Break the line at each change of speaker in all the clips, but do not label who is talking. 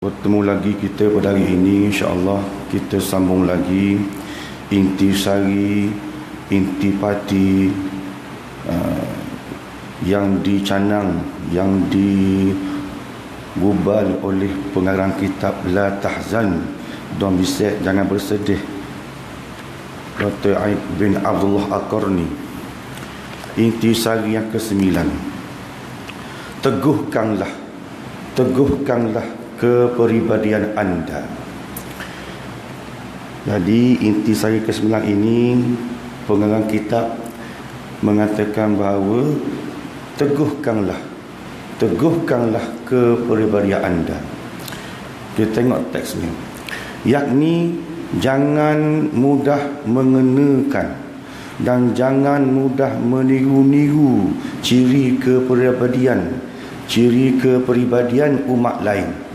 Bertemu lagi kita pada hari ini, insya-Allah kita sambung lagi intisari, intipati yang dicanang, yang digubal oleh pengarang kitab La Tahzan, Don Bisek, jangan bersedih, Dr. Aib bin Abdullah Al-Qarni. Intisari yang ke-9, teguhkanlah kepribadian anda. Jadi intisari ke-9 ini pengarang kitab mengatakan bahawa teguhkanlah kepribadian anda. Kita tengok teksnya, yakni jangan mudah mengenakan dan jangan mudah meniru-niru ciri kepribadian umat lain.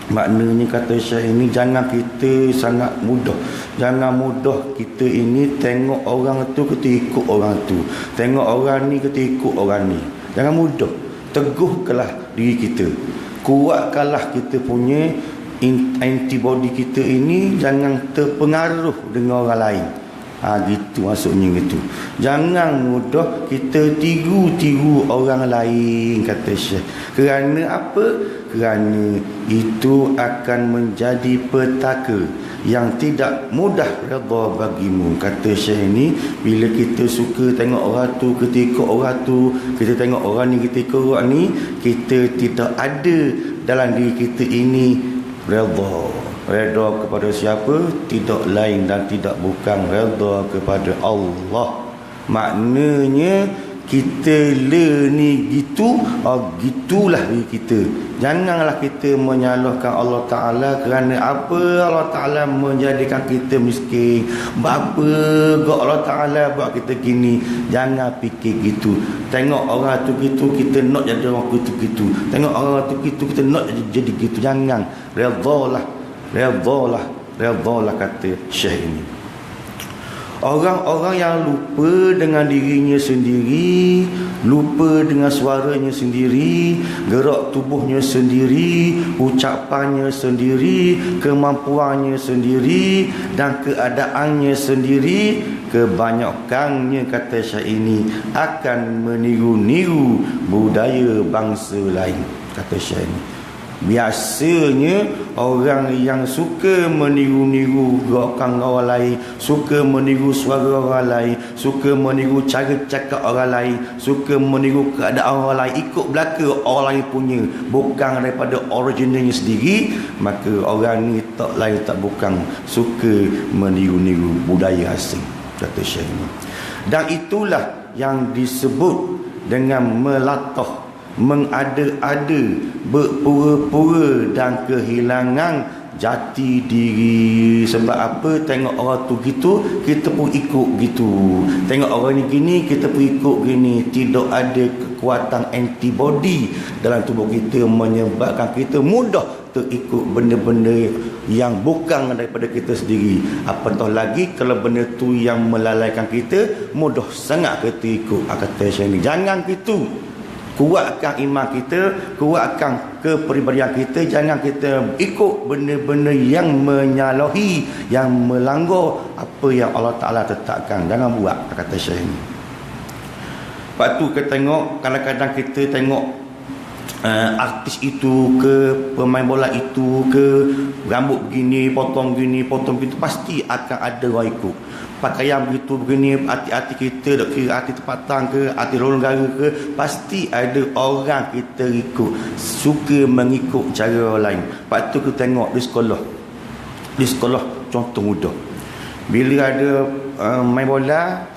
Maknanya kata Syekh ini, jangan kita sangat mudah. Jangan mudah kita ini tengok orang tu kita ikut orang tu, tengok orang ni kita ikut orang ni. Jangan mudah. Teguhkanlah diri kita, kuatkanlah kita punya antibody kita ini, jangan terpengaruh dengan orang lain. Gitu maksudnya gitu. Jangan mudah kita tiru orang lain, kata Syekh. Kerana apa? Kerana itu akan menjadi petaka yang tidak mudah redha bagimu, kata Syekh ini. Bila kita suka tengok orang tu, kita ikut orang tu, kita tengok orang ni, kita ikut orang ni, kita tidak ada dalam diri kita ini redha kepada siapa? Tidak lain dan tidak bukan redha kepada Allah. Maknanya kita ni gitu, gitulah diri kita. Janganlah kita menyalahkan Allah Ta'ala. Kerana apa Allah Ta'ala menjadikan kita miskin? Apa kok Allah Ta'ala buat kita gini? Jangan fikir gitu. Tengok orang tu gitu, kita nak jadi orang gitu. Tengok orang tu gitu, kita nak jadi gitu. Jangan. Redhalah, kata Syekh ini. Orang-orang yang lupa dengan dirinya sendiri, lupa dengan suaranya sendiri, gerak tubuhnya sendiri, ucapannya sendiri, kemampuannya sendiri dan keadaannya sendiri, kebanyakannya, kata Syekh ini, akan meniru-niru budaya bangsa lain, kata Syekh ini. Biasanya orang yang suka meniru-niru gerakan orang lain, suka meniru suara orang lain, suka meniru cara cakap orang lain, suka meniru keadaan orang lain, ikut belaka orang lain punya, bukan daripada originalnya sendiri, maka orang ni tak lain tak bukan suka meniru-niru budaya asing, kata Syekh ini. Dan itulah yang disebut dengan melatah, mengada-ada, berpura-pura dan kehilangan jati diri. Sebab apa? Tengok orang tu gitu, kita pun ikut gitu. Tengok orang ni gini, kita pun ikut gini. Tidak ada kekuatan antibody dalam tubuh kita menyebabkan kita mudah terikut benda-benda yang bukan daripada kita sendiri. Apatah lagi kalau benda tu yang melalaikan kita, mudah sangat kita ikut. Kata Syekh ni, jangan gitu. Kuatkan iman kita, kuatkan kepribadian kita. Jangan kita ikut benda-benda yang menyalahi, yang melanggar apa yang Allah Ta'ala tetapkan. Jangan buat, kata Syekh ini. Lepas tu kita tengok, kadang-kadang kita tengok artis itu ke, pemain bola itu ke, rambut begini, potong begitu, pasti akan ada orang ikut. Pakaian begitu begini, hati-hati kita, tak kira hati tempatan ke, hati luar negara ke, pasti ada orang kita ikut, suka mengikut cara orang lain. Lepas tu kita tengok di sekolah contoh mudah, bila ada main bola,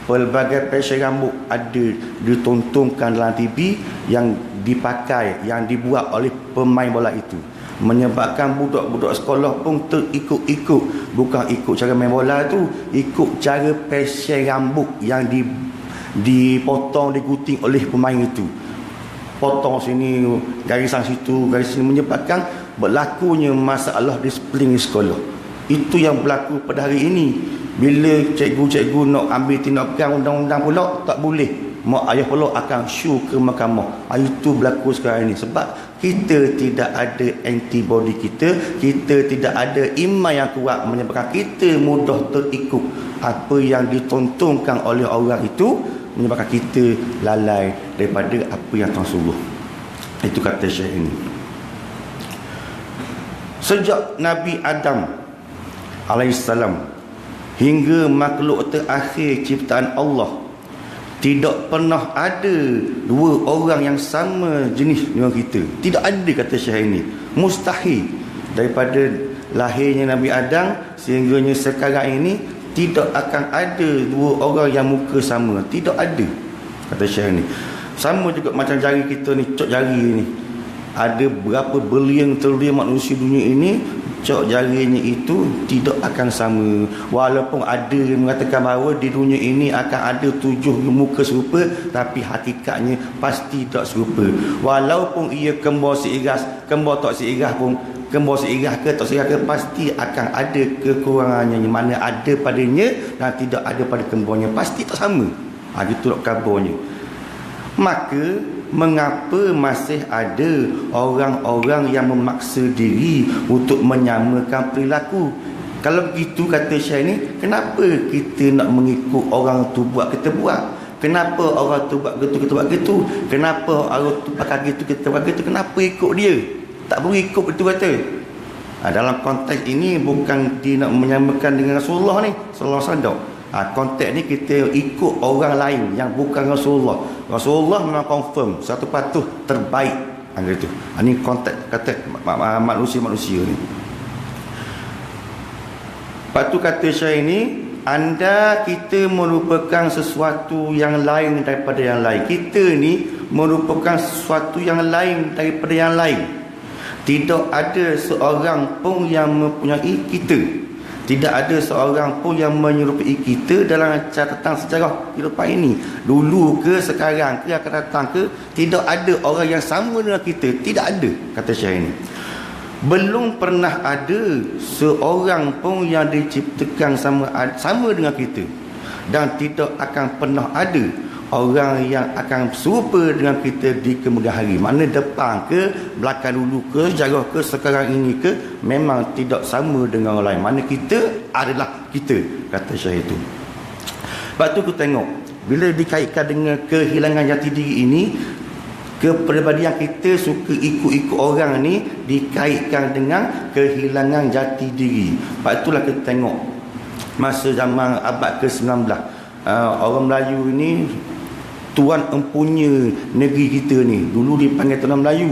pelbagai fashion rambut ada ditontonkan dalam TV yang dipakai, yang dibuat oleh pemain bola itu, menyebabkan budak-budak sekolah pun terikut-ikut. Bukan ikut cara main bola tu, ikut cara fashion rambut yang dipotong, digunting oleh pemain itu. Potong sini, garisan situ, garis sini, menyebabkan berlakunya masalah disiplin di sekolah. Itu yang berlaku pada hari ini. Bila cikgu-cikgu nak ambil tindakan undang-undang pula, tak boleh mak ayah pula akan syu ke mahkamah. Itu berlaku sekarang ini sebab kita tidak ada antibody kita tidak ada iman yang kuat, menyebabkan kita mudah terikut apa yang ditontonkan oleh orang itu, menyebabkan kita lalai daripada apa yang Tuhan suruh. Itu kata Syekh ini. Sejak Nabi Adam alaihissalam hingga makhluk terakhir ciptaan Allah, tidak pernah ada dua orang yang sama jenis dengan kita. Tidak ada, kata Syekh ini. Mustahil. Daripada lahirnya Nabi Adam sehingganya sekarang ini, tidak akan ada dua orang yang muka sama. Tidak ada, kata Syekh ini. Sama juga macam jari kita ni, cok jari ni. Ada berapa bilion trilion manusia dunia ini, cok jarinya itu tidak akan sama. Walaupun ada yang mengatakan bahawa di dunia ini akan ada 7 muka serupa, tapi hakikatnya pasti tak serupa. Walaupun ia kembar seiras, kembar tak seiras pun, kembar seiras ke tak seiras ke, pasti akan ada kekurangannya. Mana ada padanya dan tidak ada pada kembarnya, pasti tak sama. Itulah kabarnya. Maka mengapa masih ada orang-orang yang memaksa diri untuk menyamakan perilaku? Kalau begitu, kata Syekh ni, kenapa kita nak mengikut orang tu buat, kita buat? Kenapa orang tu buat gitu, kita buat gitu? Kenapa orang tu pakai gitu, kita buat gitu? Kenapa ikut dia? Tak perlu ikut, betul kata. Dalam konteks ini bukan dia nak menyamakan dengan Rasulullah ni sallallahu alaihi wasallam. Konteks ni kita ikut orang lain yang bukan Rasulullah. Rasulullah memang confirm satu patuh terbaik. Gitu. Ini konteks kata manusia-manusia ni. Patuh kata Syekh ini, anda kita merupakan sesuatu yang lain daripada yang lain. Kita ni merupakan sesuatu yang lain daripada yang lain. Tidak ada seorang pun yang mempunyai kita. Tidak ada seorang pun yang menyerupai kita dalam catatan sejarah kehidupan ini. Dulu ke, sekarang ke, akan datang ke, tidak ada orang yang sama dengan kita. Tidak ada, kata Syekh ini. Belum pernah ada seorang pun yang diciptakan sama dengan kita. Dan tidak akan pernah ada orang yang akan serupa dengan kita di kemudian hari. Mana depan ke, belakang dulu ke, sejarah ke, sekarang ini ke, memang tidak sama dengan orang lain. Mana kita adalah kita, kata Syekh itu. Sebab tu kita tengok, bila dikaitkan dengan kehilangan jati diri ini, kepribadian kita suka ikut-ikut orang ni dikaitkan dengan kehilangan jati diri. Sebab itulah kita tengok masa zaman abad ke-19, orang Melayu ini tuan empunya negeri kita ni. Dulu dipanggil Tanah Melayu.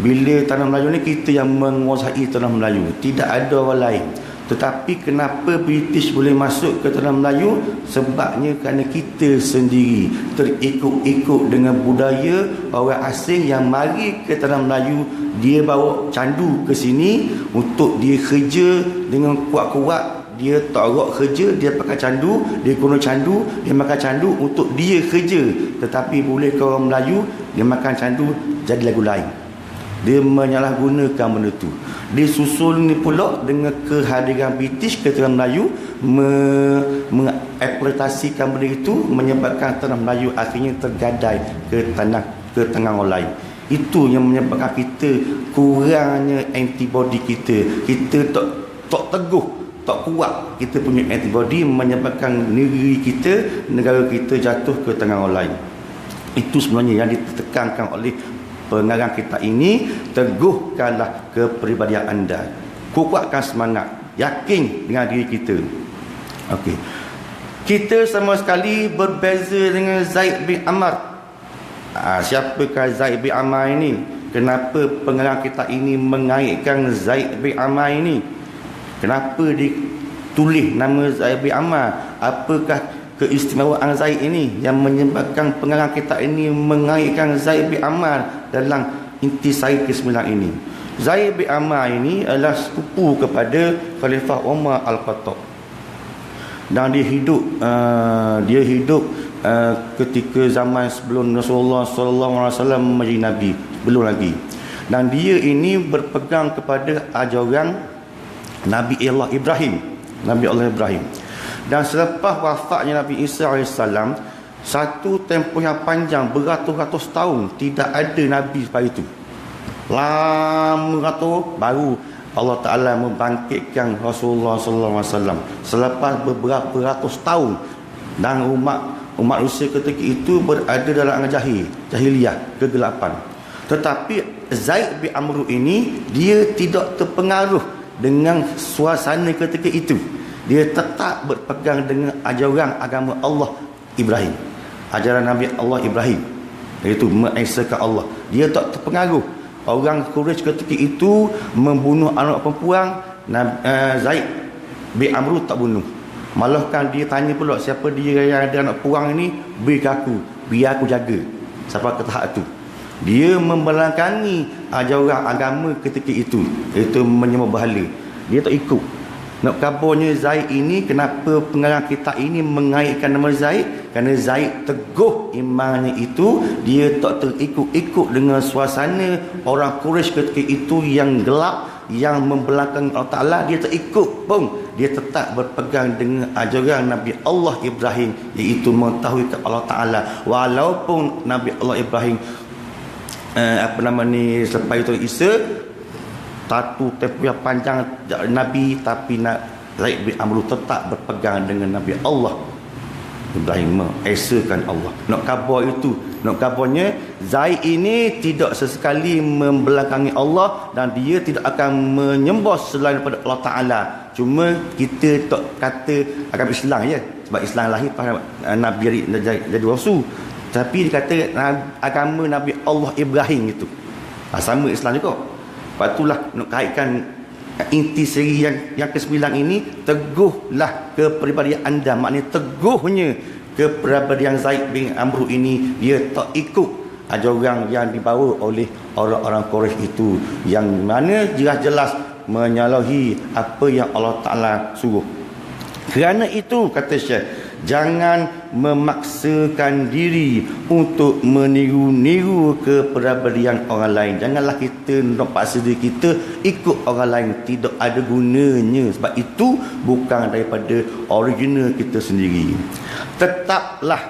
Bila Tanah Melayu ni, kita yang menguasai Tanah Melayu, tidak ada orang lain. Tetapi kenapa British boleh masuk ke Tanah Melayu? Sebabnya kerana kita sendiri terikut-ikut dengan budaya orang asing yang mari ke Tanah Melayu. Dia bawa candu ke sini untuk dia kerja dengan kuat-kuat. Dia torok kerja, dia pakai candu, dia guna candu, dia makan candu untuk dia kerja. Tetapi boleh ke orang Melayu, dia makan candu jadi lagu lain. Dia menyalahgunakan benda tu. Dia susul ni pula dengan kehadiran British ke Tanah Melayu, mengeksploitasikan benda itu, menyebabkan Tanah Melayu akhirnya tergadai ke tangan orang lain. Itu yang menyebabkan kita kurangnya antibody kita. Kita tak teguh, tak kuat kita punya antibody, menyebabkan negeri kita, negara kita jatuh ke tangan orang lain. Itu sebenarnya yang ditekankan oleh pengarang kita ini. Teguhkanlah kepribadian anda, kuatkan semangat, yakin dengan diri kita. Okey, kita sama sekali berbeza dengan Zaid bin Ammar. Siapakah Zaid bin Ammar ini? Kenapa pengarang kita ini mengaitkan Zaid bin Ammar ini? Kenapa ditulis nama Zaid bin Ammar? Apakah keistimewaan Zaid ini yang menyebabkan pengarang kita ini mengaitkan Zaid bin Ammar dalam intisari ke-9 ini? Zaid bin Ammar ini adalah sepupu kepada Khalifah Umar Al-Khattab. Dan dia hidup ketika zaman sebelum Rasulullah SAW menjadi Nabi, belum lagi. Dan dia ini berpegang kepada ajaran Nabi Allah Ibrahim. Dan selepas wafatnya Nabi Isa AS, satu tempoh yang panjang beratus-ratus tahun tidak ada Nabi seperti itu. Lama ratus baru Allah Ta'ala membangkitkan Rasulullah sallallahu alaihi wasallam selepas beberapa ratus tahun, dan umat manusia ketika itu berada dalam jahiliyah, kegelapan. Tetapi Zaid bin Amr ini dia tidak terpengaruh dengan suasana ketika itu. Dia tetap berpegang dengan ajaran agama Allah Ibrahim, ajaran Nabi Allah Ibrahim, iaitu mengesahkan Allah. Dia tak terpengaruh. Orang Quraisy ketika itu membunuh anak perempuan, Zaid bin Amr tak bunuh. Malahkan dia tanya pula, siapa dia yang ada anak perempuan ni, biar aku jaga sampai ke tahap itu. Dia membelakangi ajaran agama ketika itu, iaitu menyembah berhala. Dia tak ikut. Nak kabarnya Zaid ini, kenapa pengarang kitab ini mengaitkan nama Zaid? Kerana Zaid teguh imannya itu, dia tak terikut-ikut dengan suasana orang Quraisy ketika itu yang gelap, yang membelakangi Allah Ta'ala. Dia tak ikut pun. Dia tetap berpegang dengan ajaran Nabi Allah Ibrahim, iaitu mengetahui Allah Ta'ala. Walaupun Nabi Allah Ibrahim selepas itu Isa satu tempoh yang panjang Nabi, tapi Zaid bin Amr tetap berpegang dengan Nabi Allah Ibrahim, mengesahkan Allah. Nak kabarnya Zaid ini tidak sesekali membelakangi Allah, dan dia tidak akan menyembah selain daripada Allah Ta'ala. Cuma kita tak kata agama Islam ya, sebab Islam lahir pada Nabi jadi Rasul. Tapi dia kata agama Nabi Allah Ibrahim itu sama Islam juga. Lepas itulah nak kaitkan inti siri yang ke-9 ini, teguhlah kepribadian anda. Maknanya teguhnya kepribadian Zaid bin Amr ini, dia tak ikut ajaran yang dibawa oleh orang-orang Quraisy itu, yang mana jelas-jelas menyalahi apa yang Allah Ta'ala suruh. Kerana itu, kata Syekh, jangan memaksakan diri untuk meniru-niru kepribadian orang lain. Janganlah kita nak paksa diri kita ikut orang lain, tidak ada gunanya. Sebab itu bukan daripada original kita sendiri. Tetaplah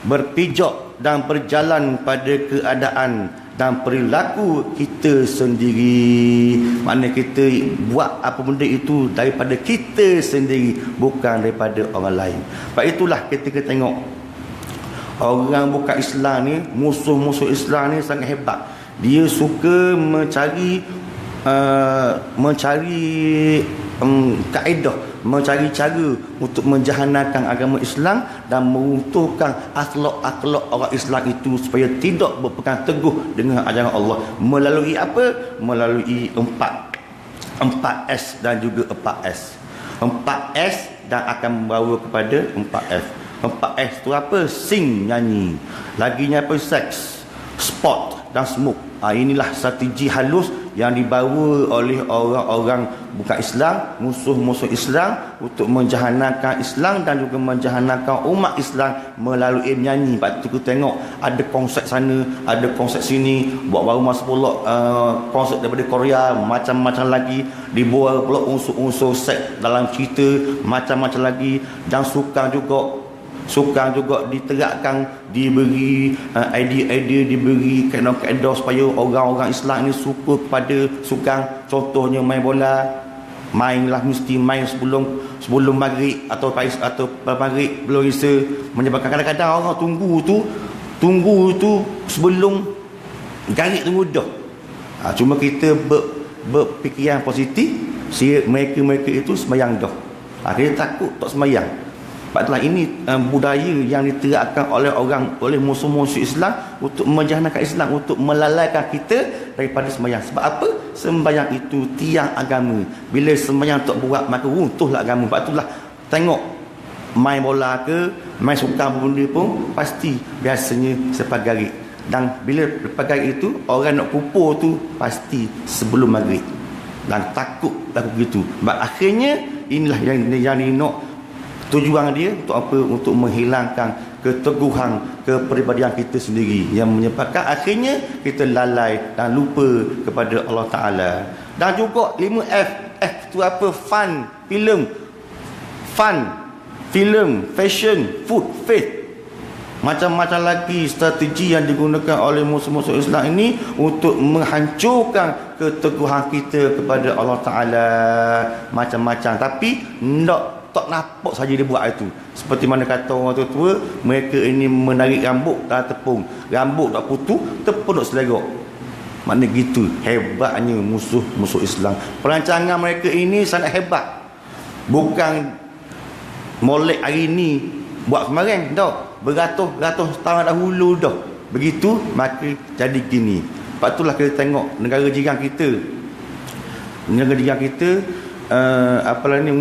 berpijak dan berjalan pada keadaan dan perilaku kita sendiri. Maknanya kita buat apa benda itu daripada kita sendiri, bukan daripada orang lain. Sebab itulah kita tengok orang bukan Islam ni, musuh-musuh Islam ni sangat hebat. Dia suka mencari kaedah, mencari cara untuk menjahannamkan agama Islam dan meruntuhkan akhlak-akhlak orang Islam itu supaya tidak berpegang teguh dengan ajaran Allah. Melalui apa? Melalui 4S dan juga 4S. 4S dan akan membawa kepada 4F. 4S itu apa? Sing, nyanyi. Laginya apa? Seks, sport dan smoke. Inilah strategi halus yang dibawa oleh orang-orang bukan Islam, musuh-musuh Islam, untuk menjahannamkan Islam dan juga menjahannamkan umat Islam melalui nyanyi. Lepas tu kita tengok ada konsep sana, ada konsep sini. Baru masa pula konsep daripada Korea, macam-macam lagi. Dibawa pula unsur-unsur seks dalam cerita, macam-macam lagi. Dan sukan juga diterapkan, diberi idea-idea, diberi kaedah-kaedah supaya orang-orang Islam ini suka kepada sukan. Contohnya main bola, mainlah mesti main sebelum maghrib atau maghrib belum isa, menyebabkan kadang-kadang orang tunggu tu sebelum garis tunggu dah. Cuma kita berfikiran positif, mereka itu sembahyang dah. Kita takut tak sembahyang. Sebab itulah ini budaya yang diterapkan oleh musuh-musuh Islam untuk menjahannamkan Islam, untuk melalaikan kita daripada sembahyang. Sebab apa? Sembahyang itu tiang agama. Bila sembahyang tak buat, maka runtuhlah agama. Sebab itulah tengok main bola ke, main sukan benda pun pasti biasanya sepagari. Dan bila sepagari itu, orang nak pupur tu pasti sebelum maghrib. Dan takut laku begitu. Sebab akhirnya inilah yang nak tujuan dia untuk apa? Untuk menghilangkan keteguhan kepribadian kita sendiri, yang menyebabkan akhirnya kita lalai dan lupa kepada Allah Ta'ala. Dan juga 5F. F itu apa? Fun, filem. Fun. filem, fashion, food, faith. Macam-macam lagi strategi yang digunakan oleh musuh-musuh Islam ini untuk menghancurkan keteguhan kita kepada Allah Ta'ala. Macam-macam. Tapi tak nampak saja dia buat itu. Seperti mana kata orang tua-tua, mereka ini menarik rambut tak tepung. Rambut tak putus, tepung tak selerok. Maknanya gitu hebatnya musuh-musuh Islam. Perancangan mereka ini sangat hebat. Bukan molek hari ini buat kemarin dah. Beratus-ratus tahun dahulu dah. Begitu maka jadi gini. Sebab itulah kita tengok negara jiran kita. Negara jiran kita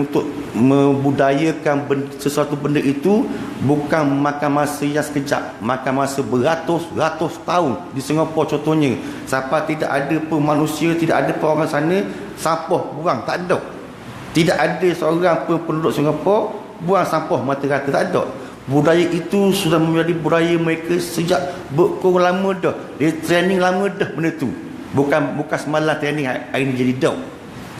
untuk membudayakan sesuatu benda itu bukan makan masa yang sekejap, makan masa beratus-ratus tahun. Di Singapura contohnya, sampai tidak ada pun manusia, tidak ada pun orang sana sampah buang, tak ada. Tidak ada seorang pun penduduk Singapura buang sampah mata rata, tak ada. Budaya itu sudah menjadi budaya mereka sejak berkurang lama dah. Dia training lama dah benda tu. Bukan semalam training, hari ini jadi dah.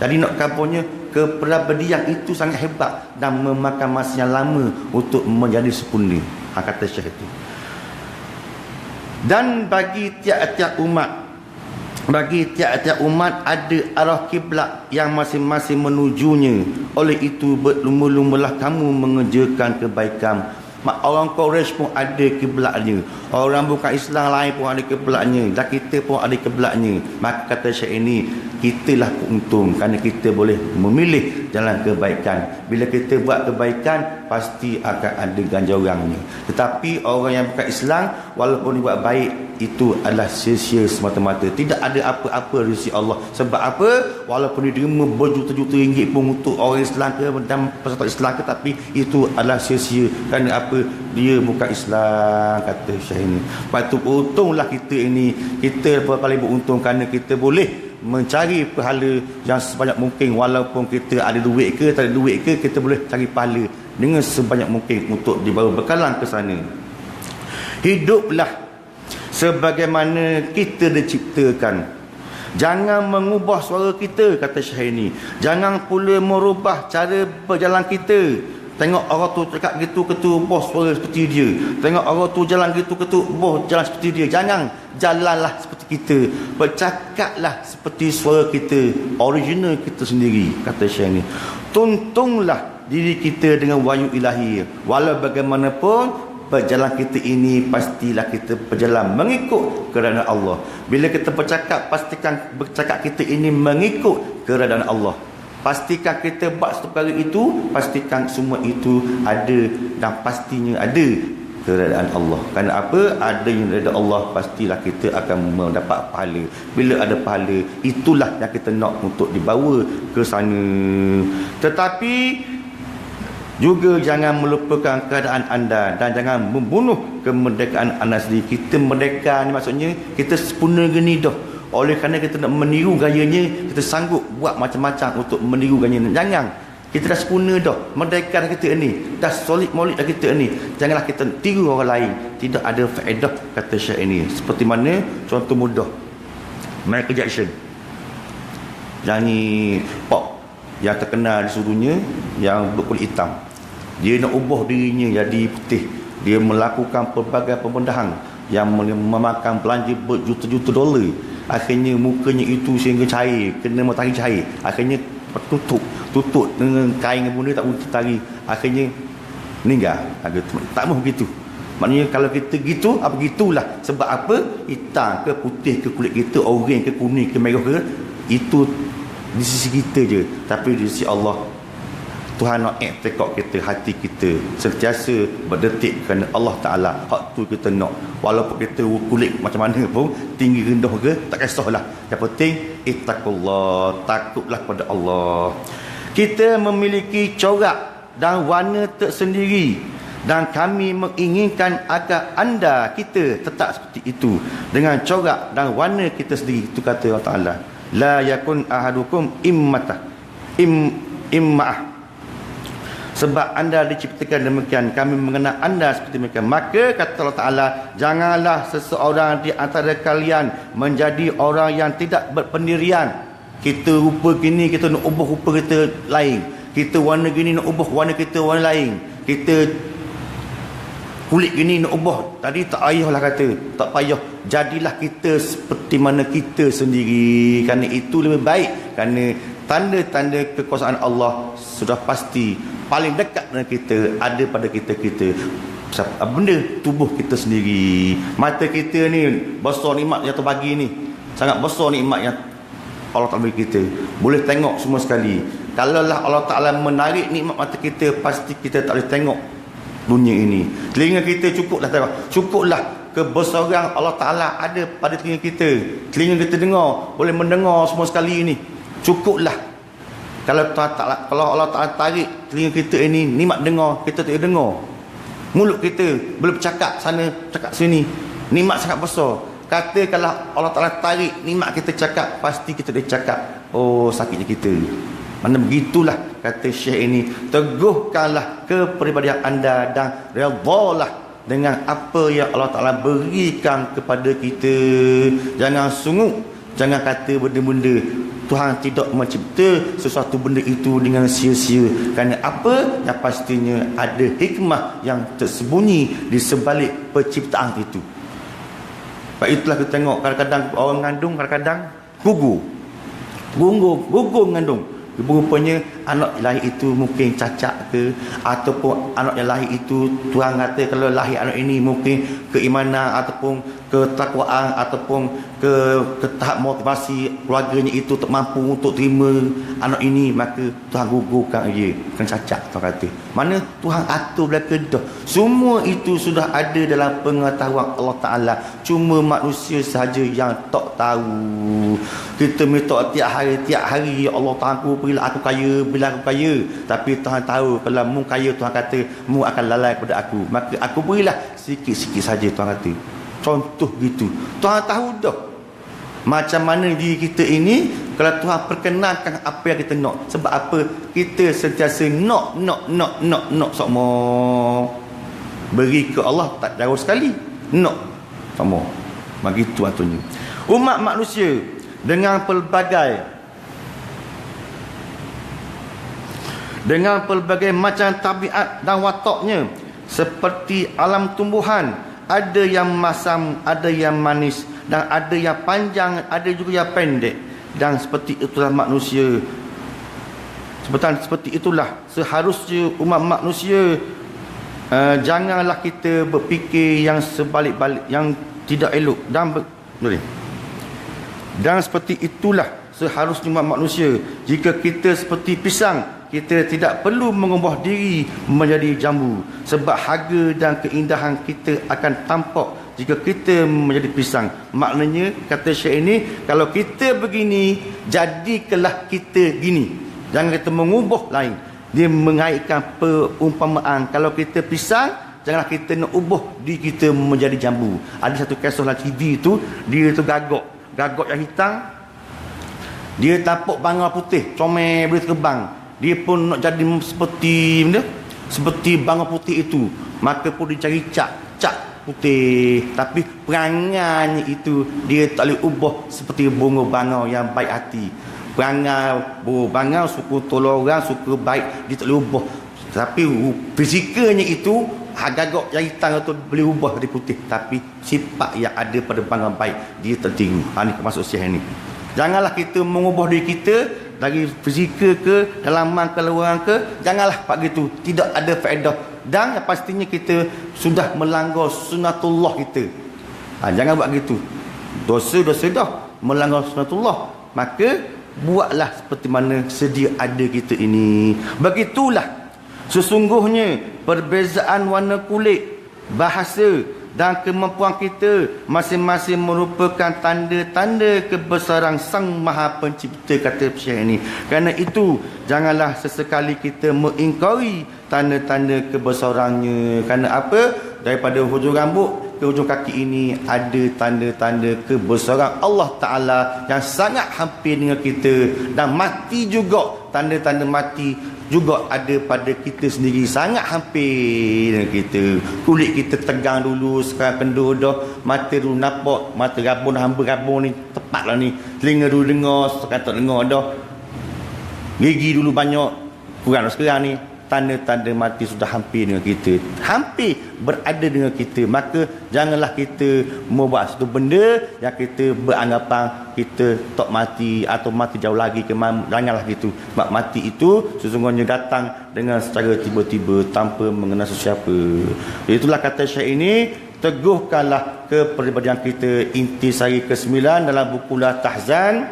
Jadi nak kabarnya kepribadian itu sangat hebat dan memakan masa yang lama untuk menjadi sempurna. Kata Syekh itu. Dan bagi tiap-tiap umat ada arah kiblat yang masing-masing menujunya. Oleh itu berlumba-lumbalah kamu mengerjakan kebaikan. Orang Quraisy pun ada kiblatnya, orang bukan Islam lain pun ada kiblatnya, dan kita pun ada kiblatnya. Maka kata Syekh ini, kitalah untung kerana kita boleh memilih jalan kebaikan. Bila kita buat kebaikan, pasti akan ada ganjarannya. Tetapi orang yang bukan Islam, walaupun dia buat baik, itu adalah sia-sia semata-mata. Tidak ada apa-apa dari sisi Allah. Sebab apa? Walaupun dia terima berjuta-juta ringgit pun untuk orang Islam ke dan peserta Islam ke, tapi itu adalah sia-sia. Kerana apa? Dia bukan Islam, kata Syekh ini. Lepas tu untunglah kita ini, kita paling beruntung kerana kita boleh mencari pahala yang sebanyak mungkin. Walaupun kita ada duit ke tak ada duit ke, kita boleh cari pahala dengan sebanyak mungkin untuk dibawa bekalan ke sana. Hiduplah sebagaimana kita diciptakan. Jangan mengubah suara kita, kata Syekh ini. Jangan pula merubah cara berjalan kita. Tengok orang tu cakap gitu, ketu bos suara seperti dia. Tengok orang tu jalan gitu, ketu bos jalan seperti dia. Jangan jalanlah seperti kita. Bercakaplah seperti suara kita, original kita sendiri, kata Syekh ini. Tuntunglah diri kita dengan wahyu ilahi. Walau bagaimanapun berjalan kita ini, pastilah kita berjalan mengikut keredaan Allah. Bila kita bercakap, pastikan bercakap kita ini mengikut keredaan Allah. Pastikan kita buat satu perkara itu, pastikan semua itu ada dan pastinya ada keredaan Allah. Kerana apa? Ada yang keredaan Allah, pastilah kita akan mendapat pahala. Bila ada pahala, itulah yang kita nak untuk dibawa ke sana. Tetapi juga jangan melupakan keadaan anda dan jangan membunuh kemerdekaan anda sendiri. Kita merdeka ni maksudnya kita sempurna gini dah. Oleh kerana kita nak meniru gayanya, kita sanggup buat macam-macam untuk meniru gayanya. Jangan. Kita dah sempurna dah. Merdeka dah kita ni. Dah solid molid dah kita ni. Janganlah kita tiru orang lain. Tidak ada faedah, kata Syekh ini. Seperti mana contoh mudah, Michael Jackson, nyanyi pop yang terkenal di seluruh dunia, yang berkulit hitam. Dia nak ubah dirinya jadi putih. Dia melakukan pelbagai pembedahan yang memakan belanja berjuta-juta dolar. Akhirnya mukanya itu sehingga cair, kena matahari cair. Akhirnya tutup dengan kain yang benda tak boleh tertari. Akhirnya meninggal. Tak mahu begitu. Maknanya kalau kita gitu, apa gitulah. Sebab apa? Hitam ke putih ke kulit kita, oranye ke kuning ke merah ke, itu di sisi kita je. Tapi di sisi Allah, Tuhan nak tekok kita, hati kita sentiasa berdetik kerana Allah Ta'ala. Hak tu kita nak. Walaupun kita kulit macam mana pun, tinggi rendah ke, tak kisahlah. Yang penting, ittaqullah, takutlah pada Allah. Kita memiliki corak dan warna tersendiri, dan kami menginginkan agar anda, kita tetap seperti itu, dengan corak dan warna kita sendiri. Itu kata Allah Ta'ala, la yakun ahadukum imma'ah. Sebab anda diciptakan demikian, kami mengenal anda seperti demikian. Maka kata Allah Ta'ala, janganlah seseorang di antara kalian menjadi orang yang tidak berpendirian. Kita rupa gini, kita nak ubah rupa kita lain. Kita warna gini, nak ubah warna kita warna lain. kita kulit gini nak ubah. Tadi tak payahlah kata, tak payah. Jadilah kita seperti mana kita sendiri. Kerana itu lebih baik. Kerana tanda-tanda kekuasaan Allah sudah pasti paling dekat dengan kita, ada pada kita. Benda tubuh kita sendiri. Mata kita ni besar nikmat yang terbagi ni. Sangat besar nikmat yang Allah Ta'ala bagi kita. Boleh tengok semua sekali. Kalaulah Allah Ta'ala menarik nikmat mata kita, pasti kita tak boleh tengok dunia ini. Telinga kita cukuplah tengok. Cukuplah kebesaran Allah Ta'ala ada pada telinga kita. Telinga kita dengar, boleh mendengar semua sekali ini. Cukuplah. Kalau Allah Ta'ala tarik telinga kita ini, nikmat dengar, kita tak boleh dengar. Mulut kita boleh bercakap sana, cakap sini. Nikmat sangat besar. Kata kalau Allah Ta'ala tarik nikmat kita cakap, pasti kita dah cakap, oh sakitnya kita. Mana begitulah kata Syekh ini, teguhkanlah kepribadian anda dan redhalah dengan apa yang Allah Ta'ala berikan kepada kita. Jangan sungguh, jangan kata benda-benda Tuhan tidak mencipta sesuatu benda itu dengan sia-sia. Kerana apa? Yang pastinya ada hikmah yang tersembunyi di sebalik penciptaan itu. Sebab itulah kita tengok kadang-kadang orang mengandung, kadang-kadang gugur mengandung. Rupanya anak lahir itu mungkin cacat ke, ataupun anak yang lahir itu Tuhan kata kalau lahir anak ini mungkin keimanan ataupun ketakwaan ataupun ke tahap motivasi keluarganya itu tak mampu untuk terima anak ini, maka Tuhan gugurkan dia kan cacat. Tuhan kata mana Tuhan atur belaka dah. Semua itu sudah ada dalam pengetahuan Allah Ta'ala, cuma manusia sahaja yang tak tahu. Kita minta tiap hari ya Allah Ta'ala, bila aku kaya, tapi Tuhan tahu kalau mu kaya, Tuhan kata mu akan lalai kepada aku, maka aku berilah sikit-sikit saja. Tuhan kata contoh gitu. Tuhan tahu dah macam mana diri kita ini. Kalau Tuhan perkenankan apa yang kita nak. Sebab apa? Kita sentiasa nak sama. Beri ke Allah tak jauh sekali, nak sama. Begitu atunya. Umat manusia dengan pelbagai macam tabiat dan wataknya, seperti alam tumbuhan, ada yang masam, ada yang manis, dan ada yang panjang, ada juga yang pendek. Dan seperti itulah manusia. Seperti itulah seharusnya umat manusia. Janganlah kita berfikir yang sebalik-balik, yang tidak elok. Dan seperti itulah seharusnya umat manusia. Jika kita seperti pisang, kita tidak perlu mengubah diri menjadi jambu. Sebab harga dan keindahan kita akan tampak jika kita menjadi pisang. Maknanya kata Syekh ini, kalau kita begini, jadikanlah kita gini. Jangan kita mengubah lain. Dia mengaitkan perumpamaan, kalau kita pisang, janganlah kita nak ubah diri kita menjadi jambu. Ada satu kisah dalam TV tu, dia tu gagak yang hitam, dia tapak bangau putih, comel boleh terbang. Dia pun nak jadi seperti bangau putih itu, maka pun dia cari cat putih. Tapi perangai itu dia tak boleh ubah seperti bunga bangau yang baik hati. Perangai bunga bangau suka tolong orang, suka baik, dia tak boleh ubah. Tapi fizikalnya itu gagak yang hitam itu boleh ubah dari putih. Tapi sifat yang ada pada bangau baik dia tertinggi. Ini masuk Syekh ni. Janganlah kita mengubah diri kita dari fizikal ke dalaman ke luaran ke. Janganlah buat gitu, tidak ada faedah. Dan yang pastinya kita sudah melanggar sunatullah kita. Jangan buat gitu. Dosa-dosa dah melanggar sunatullah. Maka buatlah seperti mana sedia ada kita ini. Begitulah sesungguhnya perbezaan warna kulit, bahasa dan kemampuan kita masing-masing merupakan tanda-tanda kebesaran Sang Maha Pencipta, kata Syekh ini. Kerana itu janganlah sesekali kita mengingkari tanda-tanda kebesarannya. Kerana apa? Daripada hujung rambut ke hujung kaki ini ada tanda-tanda kebesaran Allah Ta'ala yang sangat hampir dengan kita. Dan mati juga, tanda-tanda mati juga ada pada kita sendiri, sangat hampir dengan kita. Kulit kita tegang dulu, sekarang kendur dah. Mata dulu nampak, mata rabun, hamba rabun ni tepatlah ni. Telinga dulu dengar, sekarang tak dengar dah. Gigi dulu banyak, kurang dah sekarang ni. tanda-tanda mati sudah hampir dengan kita, hampir berada dengan kita. Maka janganlah kita membuat satu benda yang kita beranggapan kita tak mati atau mati jauh lagi ke mana. Janganlah gitu. Sebab mati itu sesungguhnya datang dengan secara tiba-tiba tanpa mengenal sesiapa. Itulah kata Syekh ini, teguhkanlah kepribadian kita. Intisari ke-9 dalam buku La Tahzan,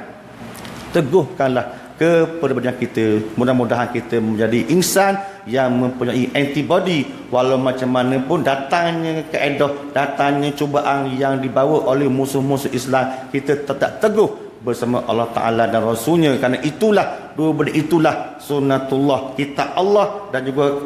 teguhkanlah kepribadian kita. Mudah-mudahan kita menjadi insan yang mempunyai antibody walau macam mana pun datangnya keedah, datangnya cubaan yang dibawa oleh musuh-musuh Islam, kita tetap teguh bersama Allah Ta'ala dan Rasulnya. Kerana itulah, dua benda itulah sunnatullah, kitab Allah dan juga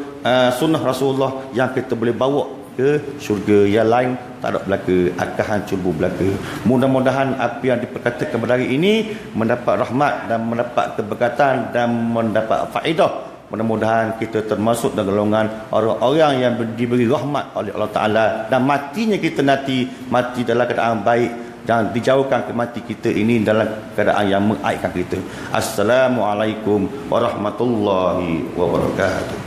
sunnah Rasulullah yang kita boleh bawa ke syurga. Yang lain tak ada belaka, akan hancur belaka. Mudah-mudahan apa yang diperkatakan pada hari ini mendapat rahmat dan mendapat keberkatan dan mendapat faedah. Mudah-mudahan kita termasuk dalam golongan orang-orang yang diberi rahmat oleh Allah Ta'ala, dan matinya kita nanti mati dalam keadaan baik dan dijauhkan kemati kita ini dalam keadaan yang mengaitkan kita. Assalamualaikum warahmatullahi wabarakatuh.